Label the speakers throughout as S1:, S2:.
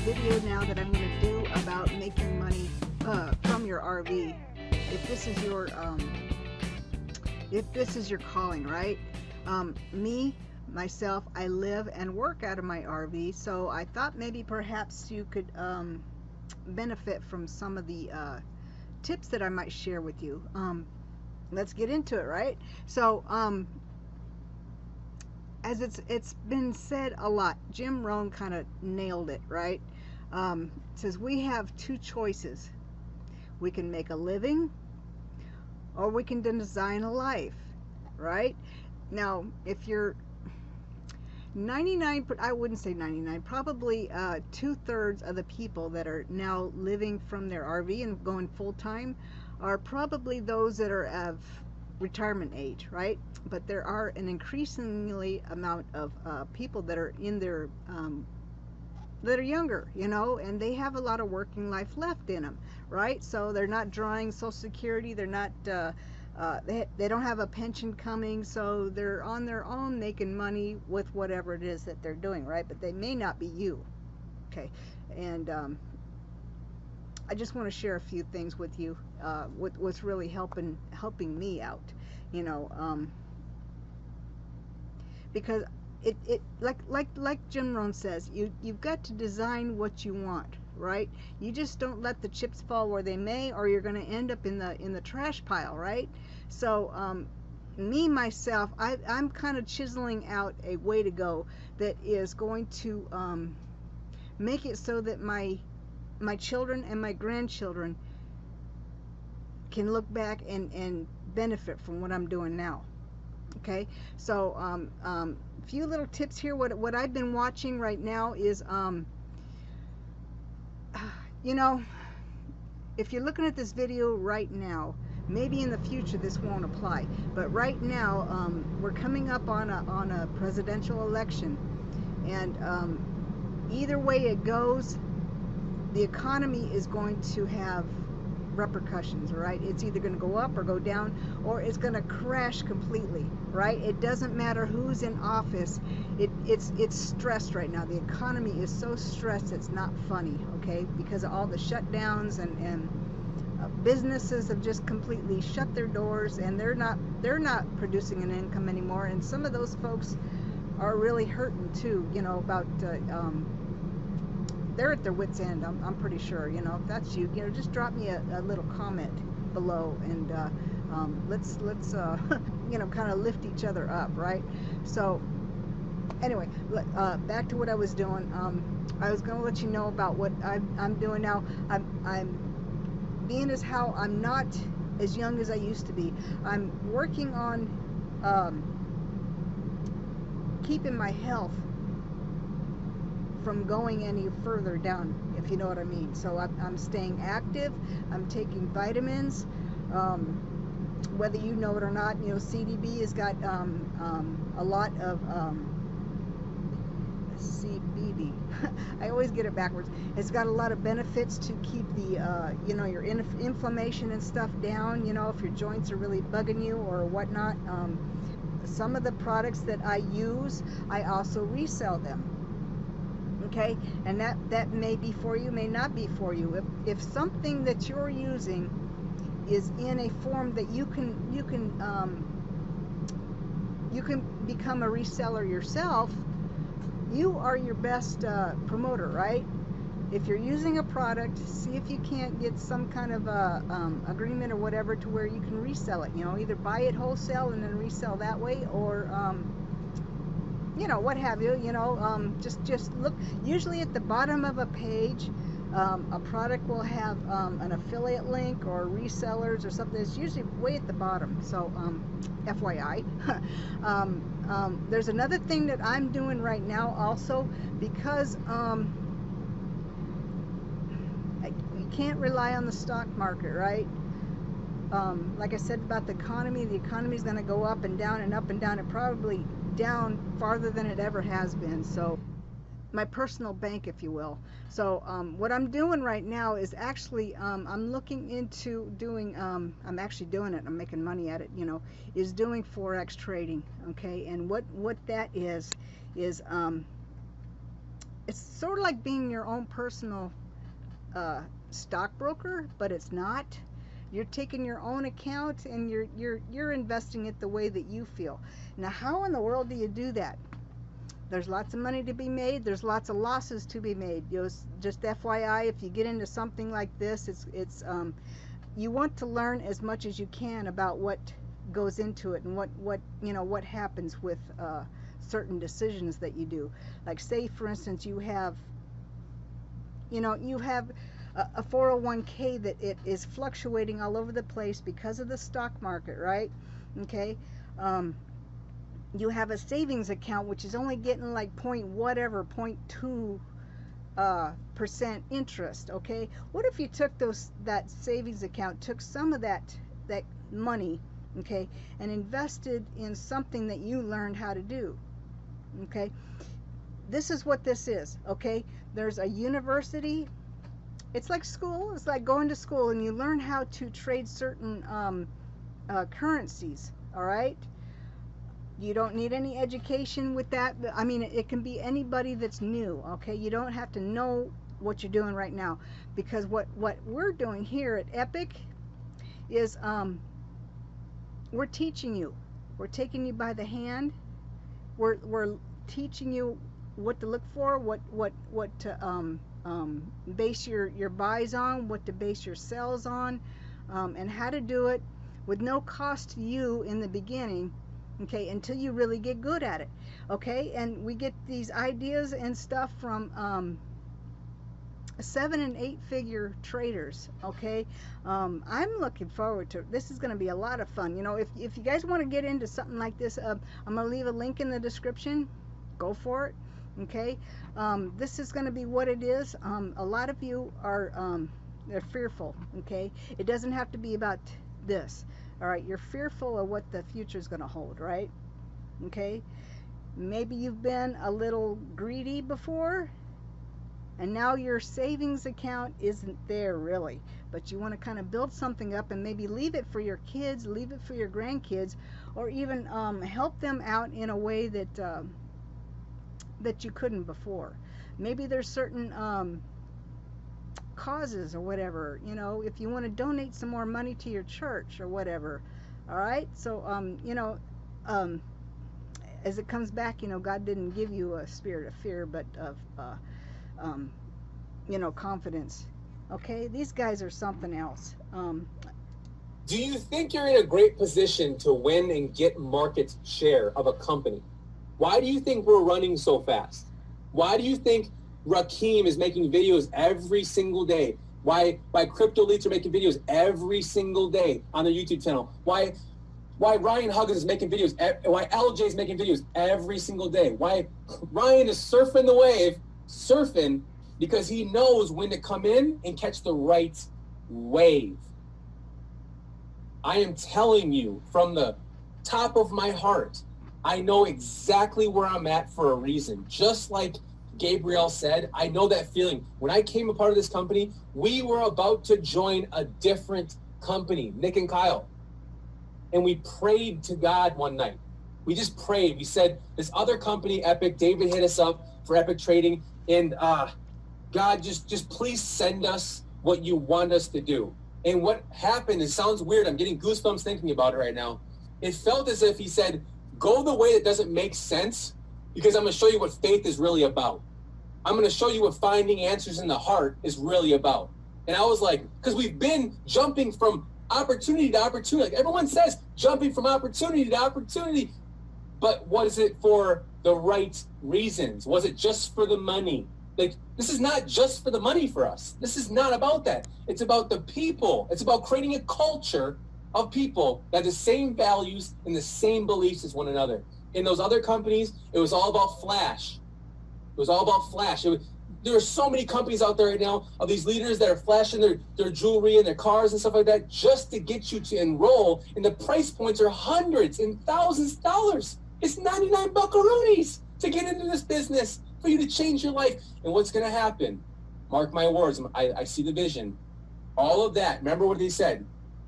S1: video now that I'm going to do about making money from your RV. If this is your calling, right? Myself, I live and work out of my RV, so I thought maybe perhaps you could benefit from some of the tips that I might share with you. Let's get into it, right? So, as it's been said a lot, Jim Rohn kind of nailed it, right? It says we have two choices. We can make a living, or we can design a life, right? Now, if you're 99, I wouldn't say 99, probably 2/3 of the people that are now living from their RV and going full-time are probably those that are of retirement age, right? But there are an increasingly amount of people that are in their that are younger, and they have a lot of working life left in them, right? So they're not drawing Social Security, they're not they don't have a pension coming, so they're on their own making money with whatever it is that they're doing, right? But they may not be you, okay? And I just want to share a few things with you, what's really helping me out, because it like Jim Rohn says, you've got to design what you want, right? You just don't let the chips fall where they may, or you're going to end up in the trash pile, right? So myself, I'm kind of chiseling out a way to go that is going to make it so that my children and my grandchildren can look back and benefit from what I'm doing now. Okay, so few little tips here. What I've been watching right now is if you're looking at this video right now, maybe in the future this won't apply, but right now we're coming up on a presidential election, and either way it goes, the economy is going to have repercussions, right? It's either going to go up or go down, or it's going to crash completely, right? It doesn't matter who's in office. It's stressed right now. The economy is so stressed it's not funny, okay? Because of all the shutdowns, and businesses have just completely shut their doors, and they're not producing an income anymore, and some of those folks are really hurting too, about they're at their wits' end. I'm pretty sure. If that's you, just drop me a little comment below, and let's kind of lift each other up, right? So anyway, back to what I was doing. I was going to let you know about what I'm doing now. I'm being as how I'm not as young as I used to be. I'm working on keeping my health from going any further down, if you know what I mean. So I'm staying active. I'm taking vitamins. Whether you know it or not, CBD has got a lot of CBD. I always get it backwards. It's got a lot of benefits to keep the your inflammation and stuff down. If your joints are really bugging you or whatnot. Some of the products that I use, I also resell them. Okay, and that may be for you, may not be for you. If something that you're using is in a form that you can become a reseller yourself, you are your best promoter, right? If you're using a product, see if you can't get some kind of agreement or whatever to where you can resell it. Either buy it wholesale and then resell that way, or what have you. Just look. Usually at the bottom of a page, a product will have an affiliate link or resellers or something. It's usually way at the bottom. So FYI. There's another thing that I'm doing right now also, because you can't rely on the stock market, right? Like I said about the economy is going to go up and down and up and down, and probably down farther than it ever has been. So my personal bank, if you will. So what I'm doing right now is actually I'm looking into doing I'm actually doing it, I'm making money at it, is doing forex trading. Okay, and what that is it's sort of like being your own personal stockbroker, but it's not. You're taking your own account and you're investing it the way that you feel. Now, how in the world do you do that? There's lots of money to be made. There's lots of losses to be made. Just FYI, if you get into something like this, it's you want to learn as much as you can about what goes into it and what happens with certain decisions that you do. Like, say for instance, you have a 401k that it is fluctuating all over the place because of the stock market, right? Okay. You have a savings account which is only getting like 0.2 percent interest. Okay, what if you took that savings account, took some of that money, okay, and invested in something that you learned how to do? Okay, this is what this is. Okay, there's a university. It's like school. It's like going to school and you learn how to trade certain currencies. All right. You don't need any education with that. I mean, it can be anybody that's new, okay? You don't have to know what you're doing right now, because what we're doing here at Epic is we're teaching you. We're taking you by the hand. We're teaching you what to look for, what to base your buys on, what to base your sells on, and how to do it with no cost to you in the beginning. Okay, until you really get good at it. Okay, and we get these ideas and stuff from 7 and 8 figure traders. Okay, I'm looking forward to it. This is going to be a lot of fun. If you guys want to get into something like this, I'm going to leave a link in the description. Go for it. Okay, this is going to be what it is. A lot of you are they're fearful. Okay, it doesn't have to be about this. All right, you're fearful of what the future is going to hold, right? Okay, maybe you've been a little greedy before, and now your savings account isn't there really, but you want to kind of build something up and maybe leave it for your kids, leave it for your grandkids, or even help them out in a way that that you couldn't before. Maybe there's certain causes or whatever, if you want to donate some more money to your church or whatever. All right, so as it comes back, God didn't give you a spirit of fear, but of confidence. Okay, these guys are something else.
S2: Do you think you're in a great position to win and get market share of a company? Why do you think we're running so fast? Why do you think Rakeem is making videos every single day? Why Crypto Leaks are making videos every single day on their YouTube channel? Why Ryan Huggins is making videos? Why LJ is making videos every single day? Why Ryan is surfing the wave, because he knows when to come in and catch the right wave. I am telling you from the top of my heart, I know exactly where I'm at for a reason. Just like Gabrielle said, I know that feeling. When I came a part of this company, we were about to join a different company, Nick and Kyle. And we prayed to God one night. We just prayed. We said, this other company, Epic, David hit us up for Epic Trading. And God, just please send us what you want us to do. And what happened, it sounds weird. I'm getting goosebumps thinking about it right now. It felt as if he said, go the way that doesn't make sense, because I'm going to show you what faith is really about. I'm going to show you what finding answers in the heart is really about. And I was like, because we've been jumping from opportunity to opportunity. Like everyone says, jumping from opportunity to opportunity. But was it for the right reasons? Was it just for the money? Like, this is not just for the money for us. This is not about that. It's about the people. It's about creating a culture of people that have the same values and the same beliefs as one another. In those other companies, it was all about flash. It was all about flash. There are so many companies out there right now of these leaders that are flashing their jewelry and their cars and stuff like that just to get you to enroll. And the price points are hundreds and thousands of dollars. It's 99 buckaroonies to get into this business for you to change your life. And what's going to happen? Mark my words. I see the vision. All of that. Remember what he said.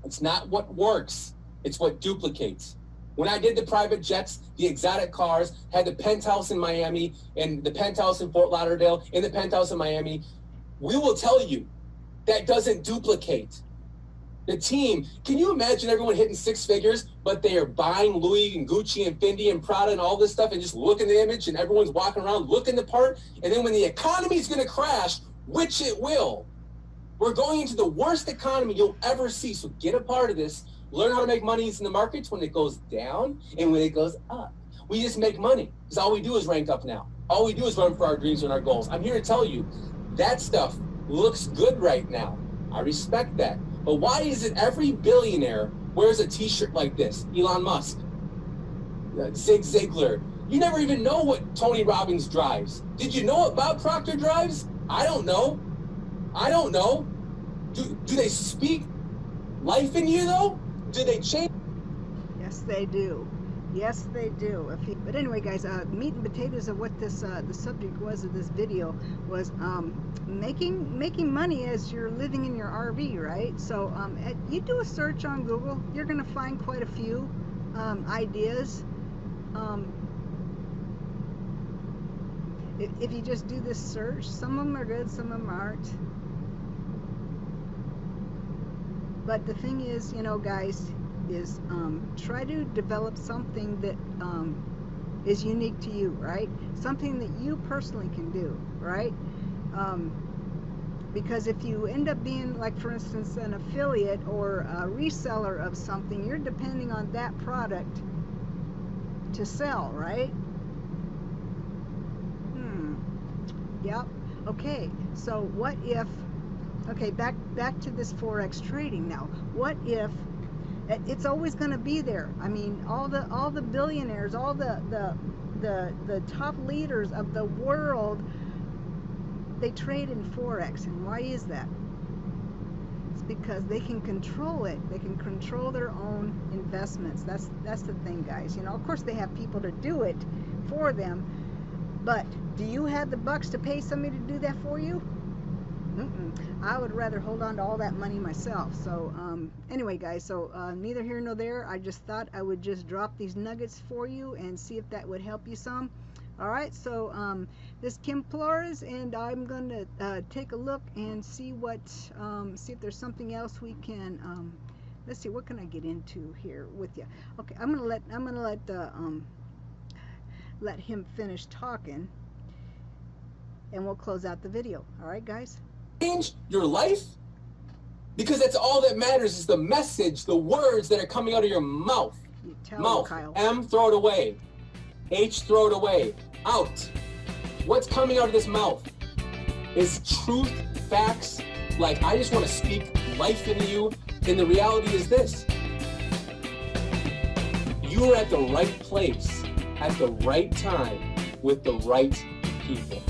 S2: It's not what works. It's what duplicates. When I did the private jets, the exotic cars, had the penthouse in Miami and the penthouse in Fort Lauderdale and the penthouse in Miami, we will tell you that doesn't duplicate. The team, can you imagine everyone hitting six figures, but they are buying Louis and Gucci and Fendi and Prada and all this stuff and just look in the image and everyone's walking around looking the part. And then when the economy is going to crash, which it will, we're going into the worst economy you'll ever see. So get a part of this. Learn how to make money in the markets when it goes down and when it goes up. We just make money because all we do is rank up now. All we do is run for our dreams and our goals. I'm here to tell you that stuff looks good right now. I respect that. But why is it every billionaire wears a t-shirt like this? Elon Musk, Zig Ziglar. You never even know what Tony Robbins drives. Did you know what Bob Proctor drives? I don't know. I don't know. Do they speak life in you though? Do they change?
S1: Yes, they do. Yes, they do. But anyway, guys, meat and potatoes of what this the subject was of this video was making money as you're living in your RV, right? So you do a search on Google, you're going to find quite a few ideas. If you just do this search, some of them are good, some of them aren't. But the thing is, you know, guys, is try to develop something that is unique to you, right? Something that you personally can do, right? Because if you end up being, like, for instance, an affiliate or a reseller of something, you're depending on that product to sell, right? Yep. Okay, so what if, okay, back to this Forex trading now. What if it's always going to be there? I mean, all the billionaires, all the top leaders of the world, they trade in Forex. And why is that? It's because they can control it. They can control their own investments. That's the thing, guys. You know, of course they have people to do it for them, but do you have the bucks to pay somebody to do that for you? I would rather hold on to all that money myself. So anyway, guys, so neither here nor there. I just thought I would just drop these nuggets for you and see if that would help you some. All right, so this is Kim Flores, and I'm going to take a look and see what see if there's something else we can let's see, what can I get into here with you. Okay, I'm gonna let him finish talking, and we'll close out the video. All right, guys?
S2: Change your life? Because that's all that matters is the message, the words that are coming out of your mouth.
S1: You tell
S2: mouth.
S1: me, Kyle.
S2: M, throw it away. H, throw it away. Out. What's coming out of this mouth is truth, facts. Like, I just want to speak life into you. And the reality is this. You are at the right place at the right time with the right people.